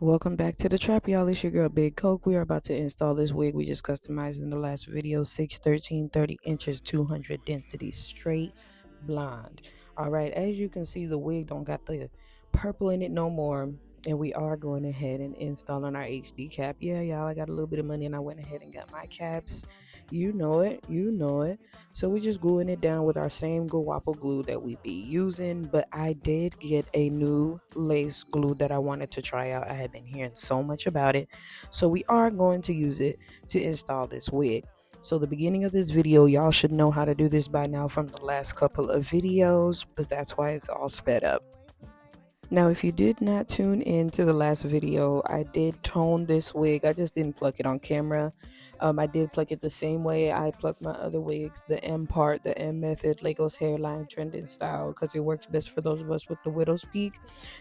Welcome back to the trap, y'all. It's your girl Big Coke. We are about to install this wig we just customized in the last video. 6, 13, 30 inches, 200 density, straight blonde. All right, as you can see, the wig don't got the purple in it no more. And we are going ahead and installing our HD cap. Yeah, y'all, I got a little bit of money and I went ahead and got my caps. You know it, you know it. So we just gluing it down with our same guapo glue that we be using, but I did get a new lace glue that I wanted to try out. I have been hearing so much about it. So we are going to use it to install this wig. So the beginning of this video, y'all should know how to do this by now from the last couple of videos, but that's why it's all sped up. Now, if you did not tune in to the last video, I did tone this wig. I just didn't pluck it on camera. I did pluck it the same way I pluck my other wigs, the M part, the M method, Legos hairline, trend and style, because it works best for those of us with the widow's peak.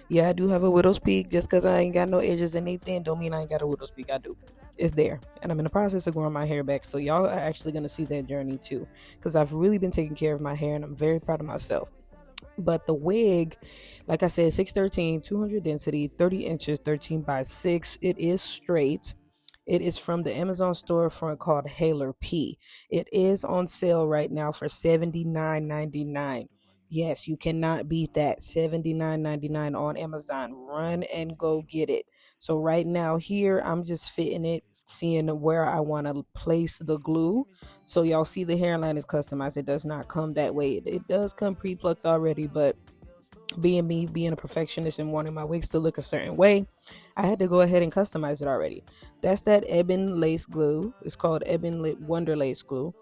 Yeah, I do have a widow's peak. Just because I ain't got no edges and anything don't mean I ain't got a widow's peak. I do. It's there. And I'm in the process of growing my hair back. So y'all are actually going to see that journey too, because I've really been taking care of my hair and I'm very proud of myself. But the wig, like I said, 613, 200 density, 30 inches, 13 by 6. It is straight. It is from the Amazon storefront called HALERPS. It is on sale right now for $79.99. Yes, you cannot beat that. $79.99 on Amazon. Run and go get it. So right now here, I'm just fitting it, seeing where I want to place the glue. So y'all see the hairline is customized. It does not come that way. It does come pre-plucked already, but being me, being a perfectionist and wanting my wigs to look a certain way, I had to go ahead and customize it already. That's that Ebon lace glue. It's called Ebon Wonder Lace glue.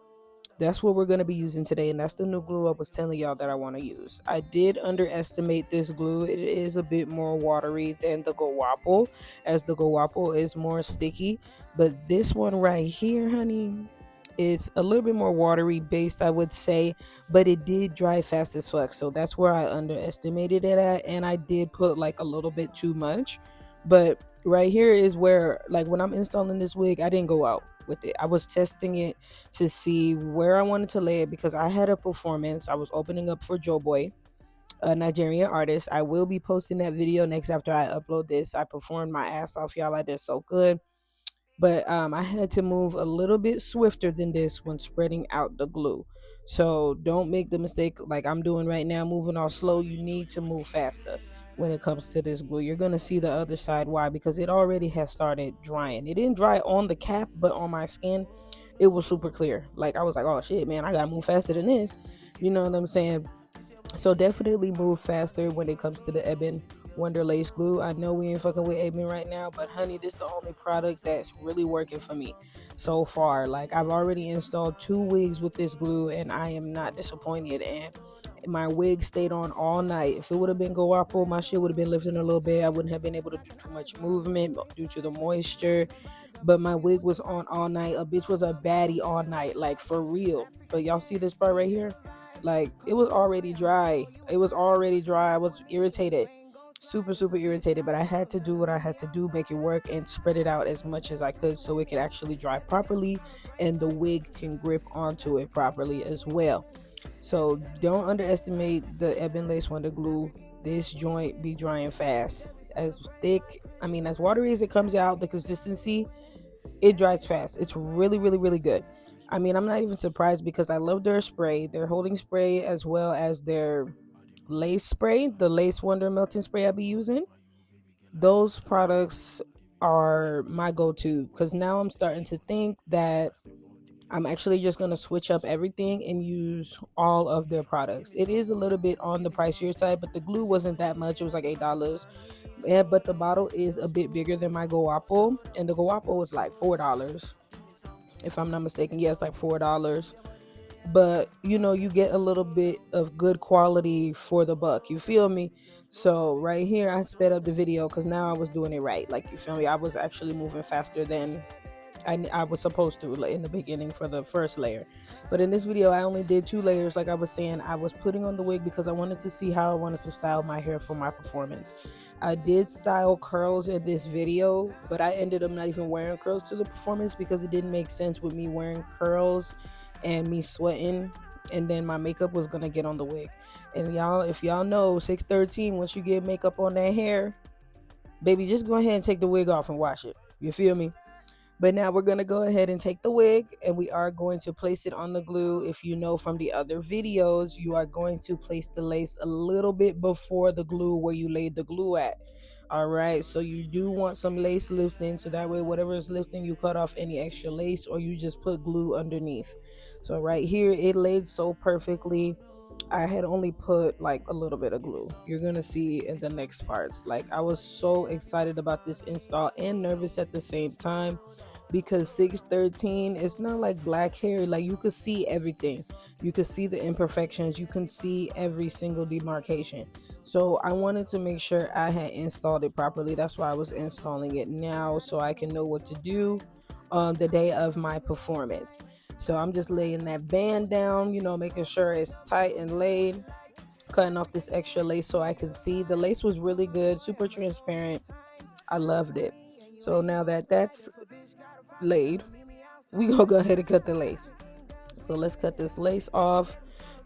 That's what we're going to be using today, and that's the new glue I was telling y'all that I want to use. I did underestimate this glue. It is a bit more watery than the Guapo, as the Guapo is more sticky, but this one right here, honey, is a little bit more watery based, I would say, but it did dry fast as fuck. So that's where I underestimated it at, and I did put like a little bit too much. But right here is where, like, when I'm installing this wig, I didn't go out with it. I was testing it to see where I wanted to lay it because I had a performance. I was opening up for Joe Boy, a Nigerian artist. I will be posting that video next after I upload this. I performed my ass off, y'all. I did so good. But I had to move a little bit swifter than this when spreading out the glue. So don't make the mistake like I'm doing right now, moving all slow. You need to move faster when it comes to this glue. You're going to see the other side. Why? Because it already has started drying. It didn't dry on the cap, but on my skin, it was super clear. Like, I was like, oh shit, man, I got to move faster than this. You know what I'm saying? So definitely move faster when it comes to the Ebon Wonder Lace glue. I know we ain't fucking with Ebon right now, but honey, this is the only product that's really working for me so far. Like, I've already installed 2 wigs with this glue and I am not disappointed. And my wig stayed on all night. If it would have been Guapo, my shit would have been lifting a little bit. I wouldn't have been able to do too much movement due to the moisture. But my wig was on all night. A bitch was a baddie all night, like for real. But y'all see this part right here? Like, it was already dry. It was already dry. I was irritated, super super irritated, but I had to do what I had to do, make it work and spread it out as much as I could so it could actually dry properly and the wig can grip onto it properly as well. So don't underestimate the Ebon Lace Wonder glue. This joint be drying fast. As thick, I mean, as watery as it comes out, the consistency, it dries fast. It's really, really, really good. I mean, I'm not even surprised because I love their spray, their holding spray, as well as their lace spray, the Lace Wonder melting spray I be using. Those products are my go-to because now I'm starting to think that I'm actually just going to switch up everything and use all of their products. It is a little bit on the pricier side, but the glue wasn't that much. It was like $8. Yeah, but the bottle is a bit bigger than my Guapo, and the Guapo was like $4, if I'm not mistaken. Yeah, it's like $4. But you know, you get a little bit of good quality for the buck. You feel me? So right here, I sped up the video because now I was doing it right. Like, you feel me? I was actually moving faster than I was supposed to, like, in the beginning for the first layer. But in this video, I only did 2 layers. Like I was saying, I was putting on the wig because I wanted to see how I wanted to style my hair for my performance. I did style curls in this video, but I ended up not even wearing curls to the performance because it didn't make sense with me wearing curls and me sweating, and then my makeup was gonna get on the wig. And y'all, if y'all know, 613, once you get makeup on that hair, baby, just go ahead and take the wig off and wash it. You feel me? But now we're going to go ahead and take the wig, and we are going to place it on the glue. If you know from the other videos, you are going to place the lace a little bit before the glue where you laid the glue at. All right, so you do want some lace lifting, so that way whatever is lifting, you cut off any extra lace, or you just put glue underneath. So right here, it laid so perfectly. I had only put like a little bit of glue. You're gonna see in the next parts. Like, I was so excited about this install and nervous at the same time, because 613 it's not like black hair. Like, you could see everything, you could see the imperfections, you can see every single demarcation. So I wanted to make sure I had installed it properly. That's why I was installing it now, so I can know what to do on the day of my performance. So I'm just laying that band down, making sure it's tight and laid, cutting off this extra lace so I can see. The lace was really good, super transparent. I loved it. So now that that's laid, we gonna go ahead and cut the lace. So let's cut this lace off.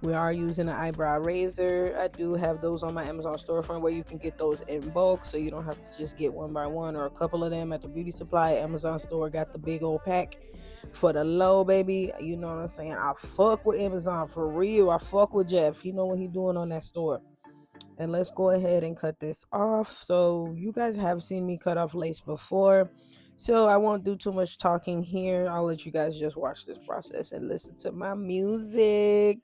We are using an eyebrow razor. I do have those on my Amazon storefront where you can get those in bulk, so you don't have to just get one by one or a couple of them at the beauty supply. Amazon store got the big old pack for the low, baby. You know what I'm saying? I fuck with Amazon for real. I fuck with Jeff. He know what he doing on that store. And let's go ahead and cut this off. So you guys have seen me cut off lace before, so I won't do too much talking here. I'll let you guys just watch this process and listen to my music.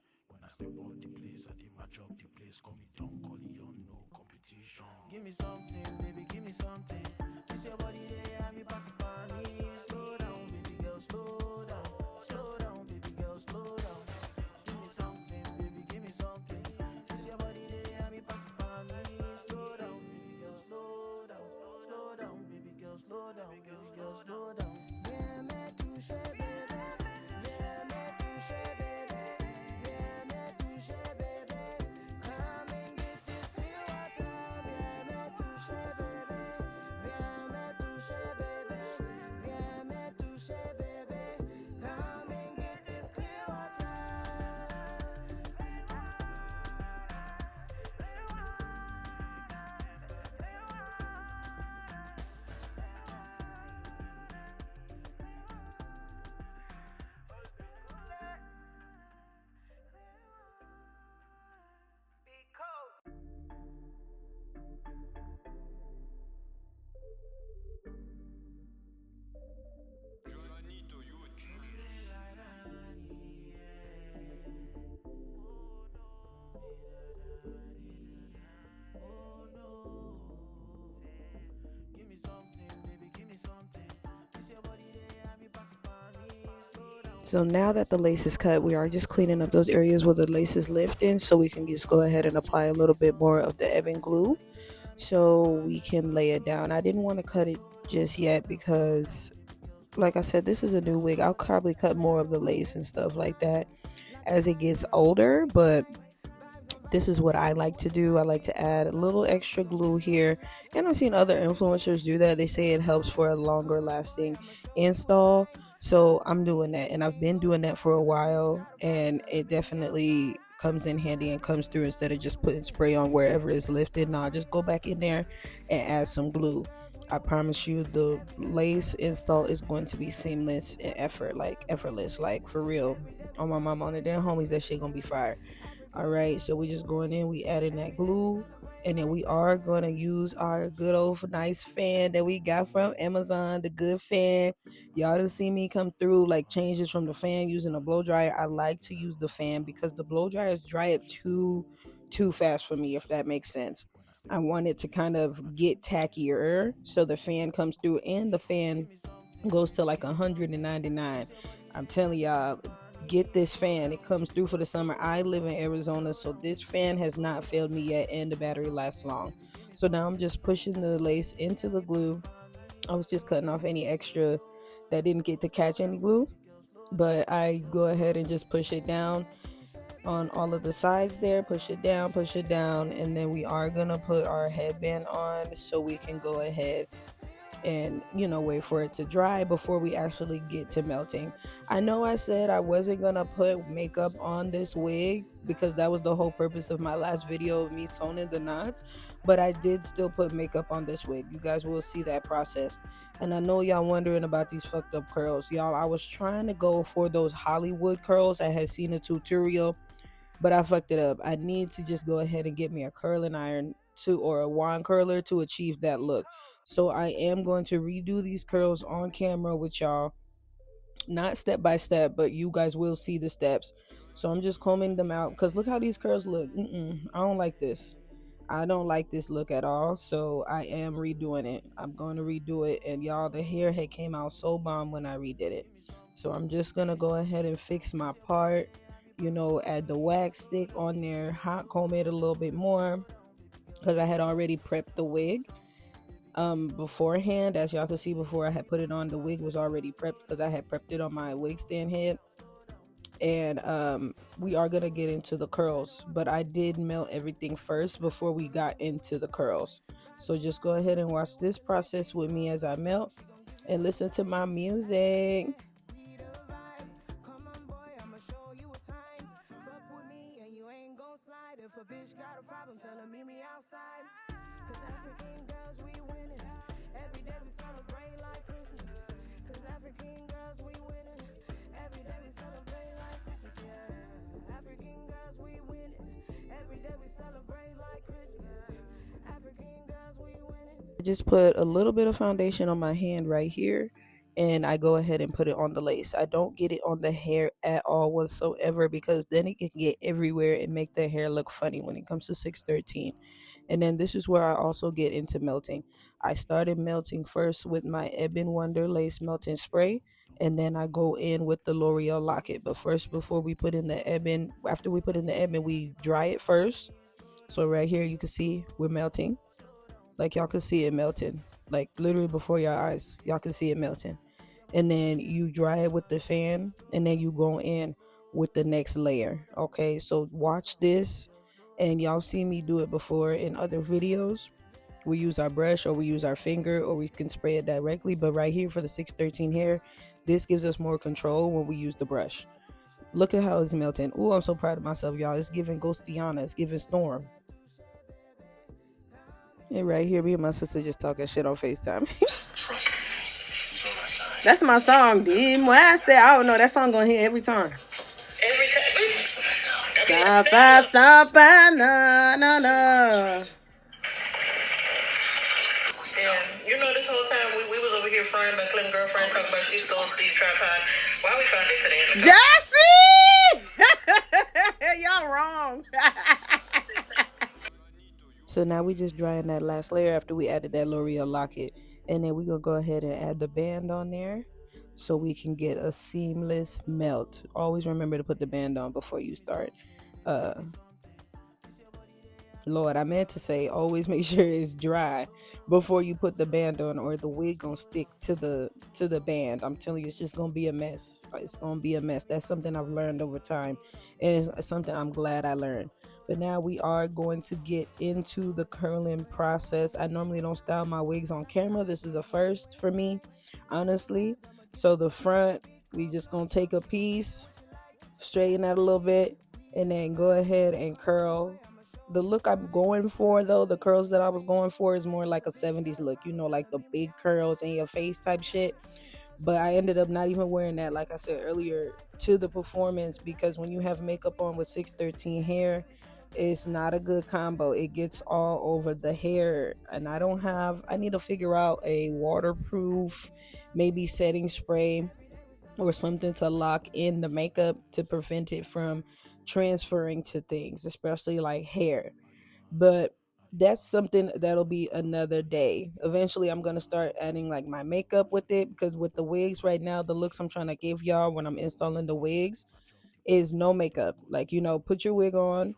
Give me something, baby, give me something. This your body, they have me passing by me. Slow down, baby girl, slow down. Slow down, baby girl, slow down. Give me something, baby, give me something. This your body, they have me passing by me. Slow down, baby girl, slow down. Slow down, baby girl, slow down. Baby girl, slow down. Viens me toucher, baby. Viens me toucher, baby. Viens me toucher, baby. Come and get this clear water. Viens me toucher, baby. Viens me toucher, baby. Viens me toucher, baby. Come and get this clear water. So now that the lace is cut, we are just cleaning up those areas where the lace is lifting, so we can just go ahead and apply a little bit more of the ebon glue so we can lay it down. I didn't want to cut it just yet because, like I said, this is a new wig. I'll probably cut more of the lace and stuff like that as it gets older, but this is what I like to do. I like to add a little extra glue here, and I've seen other influencers do that. They say it helps for a longer lasting install, so I'm doing that, and I've been doing that for a while, and it definitely comes in handy and comes through. Instead of just putting spray on wherever it's lifted, now just go back in there and add some glue. I promise you, the lace install is going to be seamless and effortless, like for real. On my mama, on the damn homies, that shit gonna be fire. All right, so we just going in, we adding that glue, and then we are going to use our good old nice fan that we got from Amazon, the good fan. Y'all done see me come through like changes from the fan using a blow dryer. I like to use the fan because the blow dryers dry it too fast for me, if that makes sense. I want it to kind of get tackier, so the fan comes through, and the fan goes to like 199. I'm telling y'all, get this fan. It comes through for the summer. I live in Arizona, so this fan has not failed me yet, and the battery lasts long. So now I'm just pushing the lace into the glue. I was just cutting off any extra that didn't get to catch any glue, but I go ahead and just push it down on all of the sides there. Push it down, and then we are gonna put our headband on so we can go ahead and wait for it to dry before we actually get to melting. I know I said I wasn't gonna put makeup on this wig because that was the whole purpose of my last video of me toning the knots, but I did still put makeup on this wig. You guys will see that process. And I know y'all wondering about these fucked up curls. Y'all, I was trying to go for those Hollywood curls. I had seen a tutorial, but I fucked it up. I need to just go ahead and get me a curling iron or a wand curler to achieve that look. So I am going to redo these curls on camera with y'all, not step by step, but you guys will see the steps. So I'm just combing them out because look how these curls look. I don't like this. I don't like this look at all. So I am redoing it. I'm going to redo it. And y'all, the hair had came out so bomb when I redid it. So I'm just going to go ahead and fix my part. Add the wax stick on there, hot comb it a little bit more because I had already prepped the wig beforehand. As y'all can see, before I had put it on, the wig was already prepped because I had prepped it on my wig stand head. And we are gonna get into the curls, but I did melt everything first before we got into the curls. So just go ahead and watch this process with me as I melt and listen to my music. I just put a little bit of foundation on my hand right here, and I go ahead and put it on the lace. I don't get it on the hair at all whatsoever because then it can get everywhere and make the hair look funny when it comes to 613. And then this is where I also get into melting. I started melting first with my Ebon Wonder lace melting spray, and then I go in with the L'Oreal Locket. But first, before we put in the Ebon, after we put in the Ebon, we dry it first. So right here you can see we're melting. Like y'all can see it melting. Like literally before your eyes, y'all can see it melting. And then you dry it with the fan, and then you go in with the next layer. Okay, so watch this, and y'all see me do it before in other videos. We use our brush or we use our finger or we can spray it directly, but right here for the 613 hair, this gives us more control when we use the brush. Look at how it's melting. Oh, I'm so proud of myself, y'all. It's giving Ghostiana, it's giving Storm. And right here, me and my sister just talking shit on FaceTime. That's my song, dude. When I say I don't know, that song gonna hit every time. Every time. Sapa, na, na, na. And this whole time we was over here frying my Clinton girlfriend talking about she stole Steve's tripod. Why we found it today? Jesse! Y'all wrong. So now we just drying that last layer after we added that L'Oreal Locket. And then we're going to go ahead and add the band on there so we can get a seamless melt. Always remember to put the band on before you start. Lord, I meant to say always make sure it's dry before you put the band on, or the wig gonna stick to the band. I'm telling you, it's just gonna be a mess. It's gonna be a mess. That's something I've learned over time, and it's something I'm glad I learned. But now we are going to get into the curling process. I normally don't style my wigs on camera. This is a first for me, honestly. So the front, we just gonna take a piece, straighten that a little bit, and then go ahead and curl. The look I'm going for, though, the curls that I was going for is more like a 70s look, like the big curls in your face type shit. But I ended up not even wearing that, like I said earlier, to the performance, because when you have makeup on with 613 hair, it's not a good combo. It gets all over the hair, and I need to figure out a waterproof, maybe setting spray or something to lock in the makeup to prevent it from transferring to things, especially like hair. But that's something that'll be another day. Eventually I'm gonna start adding like my makeup with it, because with the wigs right now, the looks I'm trying to give y'all when I'm installing the wigs is no makeup. Like, put your wig on,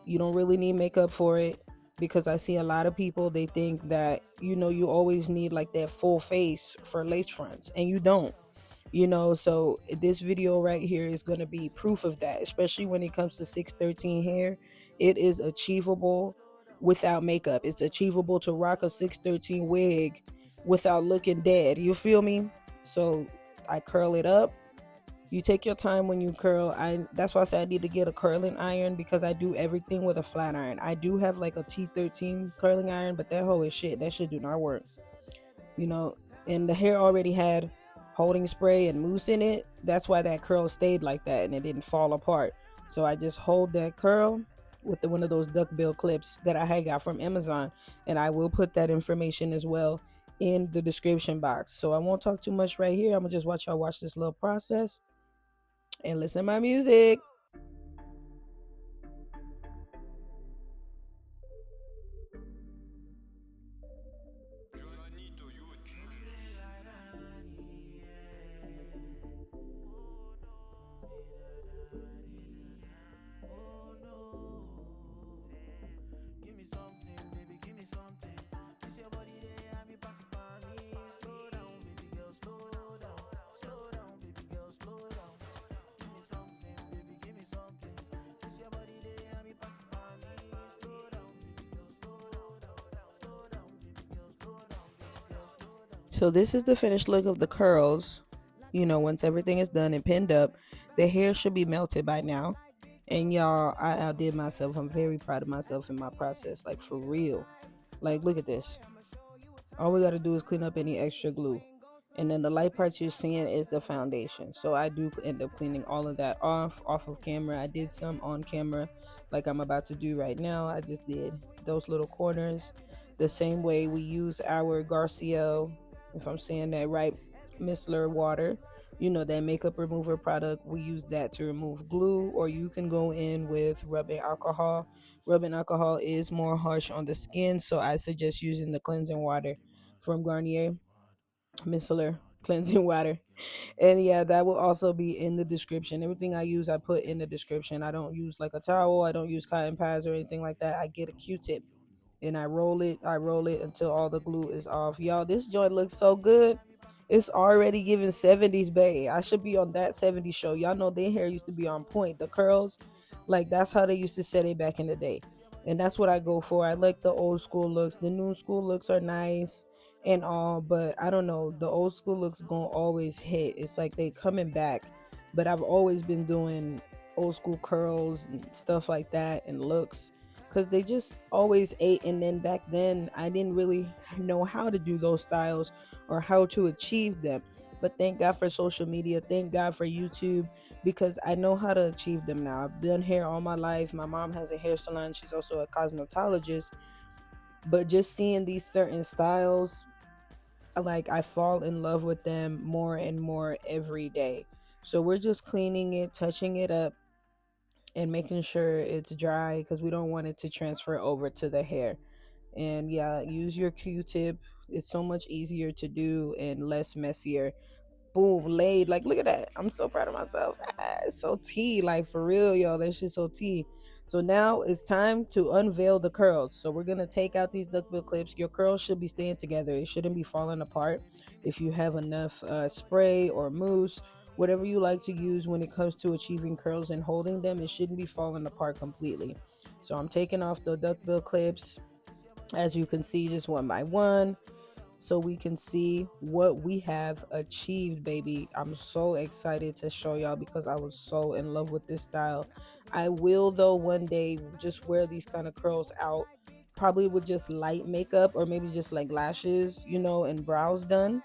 you don't really need makeup for it, because I see a lot of people, they think that you always need like that full face for lace fronts, and you don't. So this video right here is going to be proof of that, especially when it comes to 613 hair. It is achievable without makeup. It's achievable to rock a 613 wig without looking dead. You feel me? So I curl it up. You take your time when you curl. I That's why I said I need to get a curling iron because I do everything with a flat iron. I do have like a T13 curling iron, but that hoe is shit. That shit do not work. You know, and the hair already had holding spray and mousse in it. That's why that curl stayed like that and it didn't fall apart. So I just hold that curl with one of those duckbill clips that I had got from Amazon, and I will put that information as well in the description box. So I won't talk too much right here. I'm gonna just watch y'all watch this little process and listen to my music. So this is the finished look of the curls. You know, once everything is done and pinned up, the hair should be melted by now. And y'all, I outdid myself. I'm very proud of myself in my process, like for real. Like, look at this. All we got to do is clean up any extra glue. And then the light parts you're seeing is the foundation. So I do end up cleaning all of that off of camera. I did some on camera like I'm about to do right now. I just did those little corners the same way we use our Garciel, if I'm saying that right, micellar water. You know, that makeup remover product. We use that to remove glue, or you can go in with rubbing alcohol. Rubbing alcohol is more harsh on the skin, so I suggest using the cleansing water from Garnier micellar cleansing water. And yeah, that will also be in the description. Everything I use, I put in the description. I don't use like a towel, I don't use cotton pads or anything like that. I get a Q-tip and I roll it until all the glue is off. Y'all, this joint looks so good. It's already giving 70s bay. I should be on that 70s show. Y'all know their hair used to be on point. The curls, like that's how they used to set it back in the day. And that's what I go for. I like the old school looks. The new school looks are nice and all, but I don't know. The old school looks gonna always hit. It's like they coming back. But I've always been doing old school curls and stuff like that and looks because they just always ate. And then back then I didn't really know how to do those styles or how to achieve them, but thank God for social media, thank God for YouTube, because I know how to achieve them now. I've done hair all my life. My mom has a hair salon, she's also a cosmetologist, but just seeing these certain styles, like I fall in love with them more and more every day. So we're just cleaning it, touching it up, and making sure it's dry because we don't want it to transfer over to the hair. And yeah, use your Q-tip. It's so much easier to do and less messier. Boom, laid. Like, look at that. I'm so proud of myself. It's so tea, like for real, y'all. That shit's so tea. So now it's time to unveil the curls. So we're gonna take out these duckbill clips. Your curls should be staying together. It shouldn't be falling apart. If you have enough spray or mousse, whatever you like to use when it comes to achieving curls and holding them, it shouldn't be falling apart completely. So I'm taking off the duckbill clips, as you can see, just one by one, so we can see what we have achieved, baby. I'm so excited to show y'all because I was so in love with this style. I will, though, one day just wear these kind of curls out, probably with just light makeup or maybe just like lashes, you know, and brows done.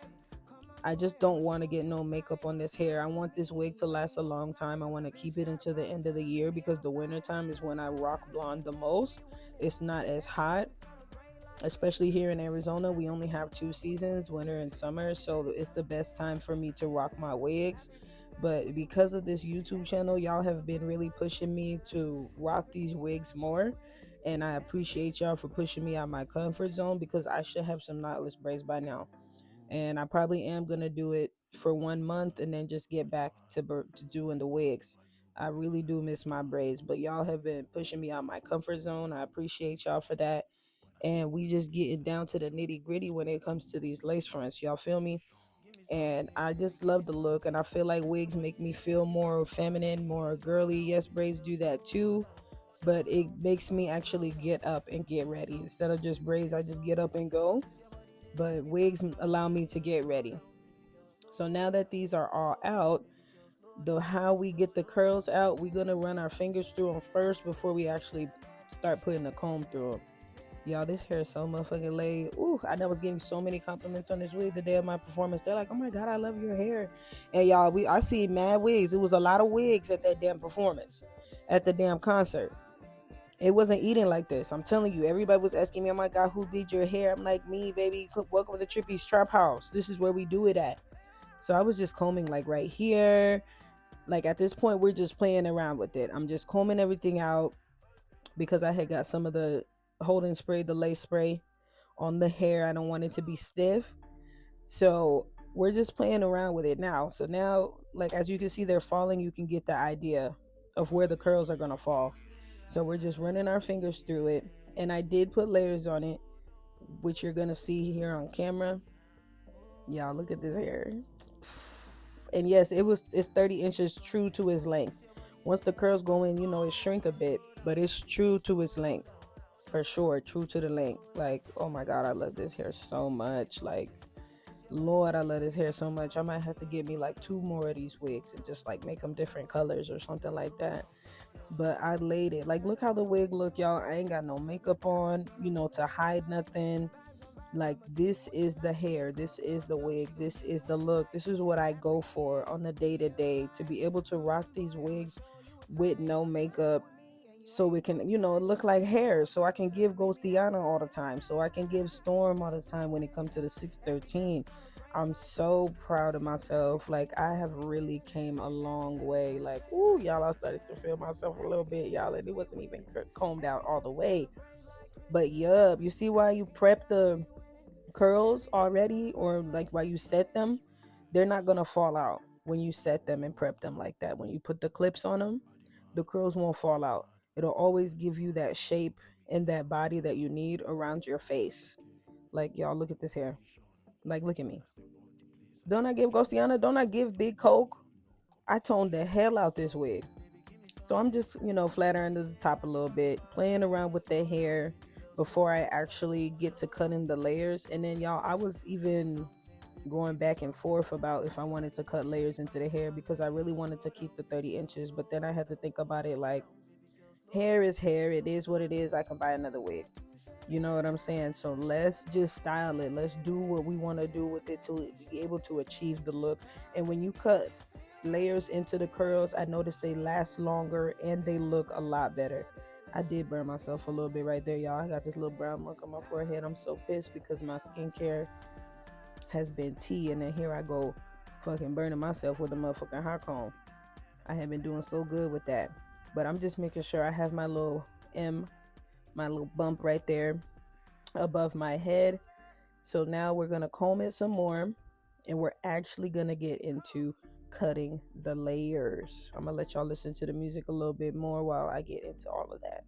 I just don't want to get no makeup on this hair. I want this wig to last a long time. I want to keep it until the end of the year because the winter time is when I rock blonde the most. It's not as hot, especially here in Arizona. We only have two seasons, winter and summer, so it's the best time for me to rock my wigs. But because of this YouTube channel, y'all have been really pushing me to rock these wigs more, and I appreciate y'all for pushing me out my comfort zone because I should have some knotless braids by now. And I probably am gonna do it for 1 month and then just get back to doing the wigs. I really do miss my braids, but y'all have been pushing me out my comfort zone. I appreciate y'all for that, and we just getting down to the nitty gritty when it comes to these lace fronts. Y'all feel me? And I just love the look, and I feel like wigs make me feel more feminine, more girly. Yes, braids do that too, but it makes me actually get up and get ready. Instead of just braids, I just get up and go. but wigs allow me to get ready. So now that these are all out, the how we get the curls out, we're gonna run our fingers through them first before we actually start putting the comb through them. Y'all, this hair is so motherfucking laid. Ooh, I was getting so many compliments on this wig the day of my performance. They're like, "Oh my god, I love your hair." And y'all, I see mad wigs. It was a lot of wigs at that damn performance, at the damn concert. It wasn't eating like this. I'm telling you, everybody was asking me, "Oh my god, who did your hair?" I'm like, "Me, baby. Welcome to Trippy's Trap House. This is where we do it at." So I was just combing like right here. Like at this point, we're just playing around with it. I'm just combing everything out because I had got some of the holding spray, the lace spray on the hair. I don't want it to be stiff. So we're just playing around with it now. So now, like as you can see, they're falling. You can get the idea of where the curls are going to fall. So we're just running our fingers through it. And I did put layers on it, which you're going to see here on camera. Y'all, look at this hair. And yes, it's 30 inches true to its length. Once the curls go in, it shrink a bit, but it's true to its length. For sure, true to the length. Like, oh my god, I love this hair so much. Like, Lord, I love this hair so much. I might have to get me like 2 more of these wigs and just like make them different colors or something like that. But I laid it. Like, look how the wig look, y'all. I ain't got no makeup on, to hide nothing. Like, this is the hair, this is the wig, this is the look, this is what I go for on the day-to-day, to be able to rock these wigs with no makeup, so it can look like hair, so I can give Ghostiana all the time, so I can give Storm all the time when it comes to the 613. I'm so proud of myself. Like, I have really came a long way. Like, ooh, y'all, I started to feel myself a little bit, y'all, and it wasn't even combed out all the way. But yup, you see why you prep the curls already, or like while you set them, they're not gonna fall out when you set them and prep them like that. When you put the clips on them, the curls won't fall out. It'll always give you that shape and that body that you need around your face. Like, y'all, look at this hair. Like, look at me. Don't I give Ghostiana? Don't I give Big Coke? I toned the hell out this wig. So I'm just, flattering to the top a little bit, playing around with the hair before I actually get to cutting the layers. And then, y'all, I was even going back and forth about if I wanted to cut layers into the hair, because I really wanted to keep the 30 inches. But then I had to think about it like, hair is hair. It is what it is. I can buy another wig. You know what I'm saying? So let's just style it. Let's do what we want to do with it to be able to achieve the look. And when you cut layers into the curls, I noticed they last longer and they look a lot better. I did burn myself a little bit right there, y'all. I got this little brown mark on my forehead. I'm so pissed because my skincare has been tea, and then here I go fucking burning myself with a motherfucking hot comb. I have been doing so good with that. But I'm just making sure I have my little my little bump right there above my head. So now we're gonna comb it some more, and we're actually gonna get into cutting the layers. I'm gonna let y'all listen to the music a little bit more while I get into all of that.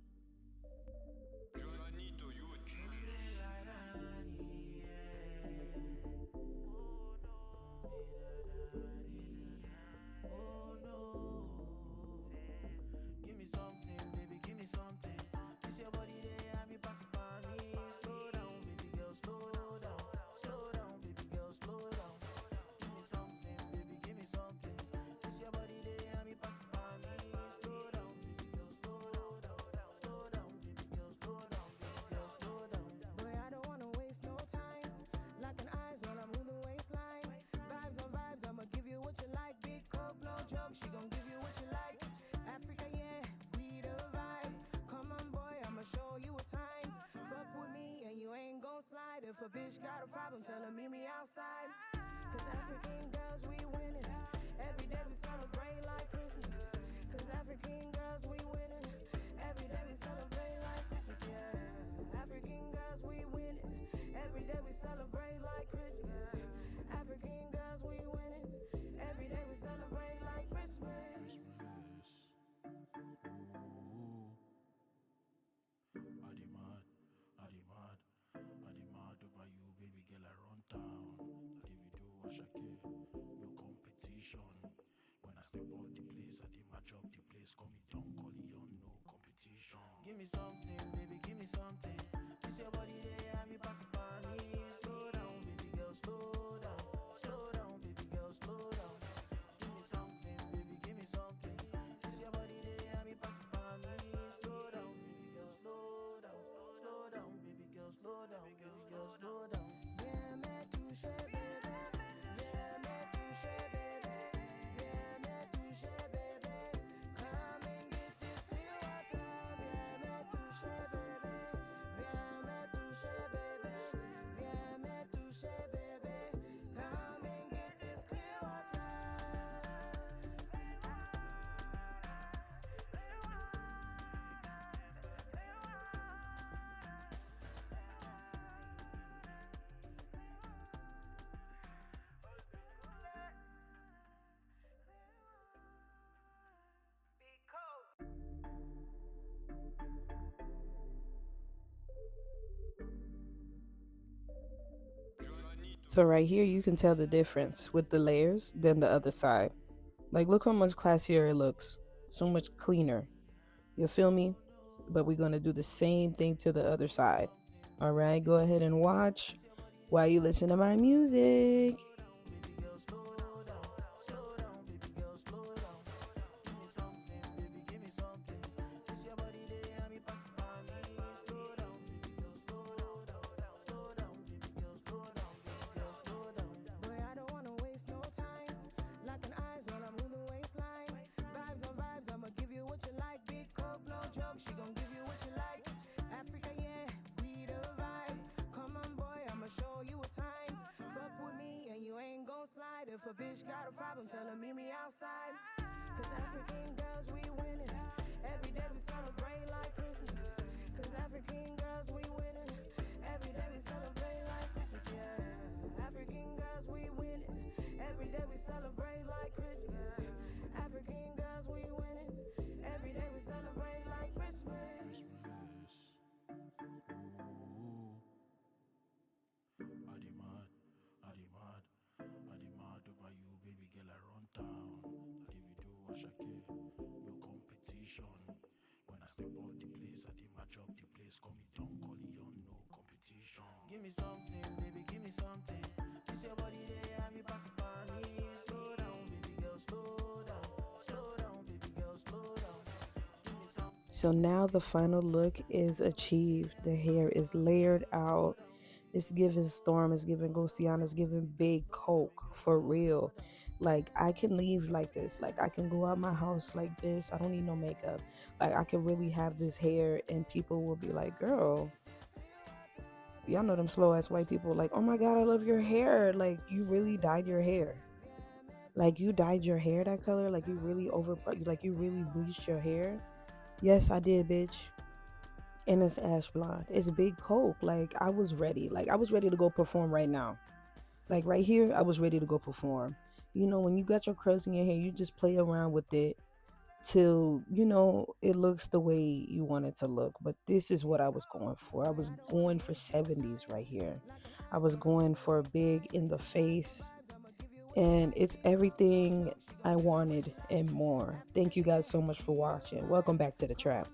If a bitch got a problem, tell her meet me outside. Cause African girls, we winning. Every day we celebrate like Christmas. Cause African girls, we winning. Every day we celebrate like Christmas, yeah. African girls, we winning. Every day we celebrate like Christmas. African girls, we winning. Every day we celebrate like Christmas. Give me something, baby, give me something. This your body, they have me pass it by me. Slow down, So right here, you can tell the difference with the layers than the other side. Like, look how much classier it looks. So much cleaner. You feel me? But we're going to do the same thing to the other side. All right, go ahead and watch while you listen to my music. If a bitch got a problem, tell her meet me outside. Cause African girls, we winning. Every day we celebrate like Christmas. Cause African girls, we winning. Every day we celebrate like Christmas, yeah. African girls, we winning. Every day we celebrate like Christmas. African girls, we winning. Every day we celebrate like Christmas. Over you, baby girl, I run town. Davido, Ashake, no competition. When I step up the place, I did match up the place. Call me Don Corleone, no competition. Give me something, baby, give me something. This your body, they have me pass it by me. Slow down, baby girl, slow down. Slow down, baby girl, slow down. Give me something. So now the final look is achieved. The hair is layered out. It's giving Storm, it's giving Ghostiana, it's giving Big Coke for real. Like, I can leave like this. Like, I can go out my house like this. I don't need no makeup. Like, I can really have this hair and people will be like, girl, y'all know them slow ass white people, like, oh my God, I love your hair. Like, you really dyed your hair. Like, you dyed your hair that color. Like, you really like, you really bleached your hair. Yes, I did, bitch. And it's ash blonde. It's Big Coke. Like, I was ready. Like, I was ready to go perform right now. Like, right here, I was ready to go perform. You know, when you got your curls in your hair, you just play around with it till, you know, it looks the way you want it to look. But this is what I was going for. I was going for 70s right here. I was going for big in the face. And it's everything I wanted and more. Thank you guys so much for watching. Welcome back to the trap.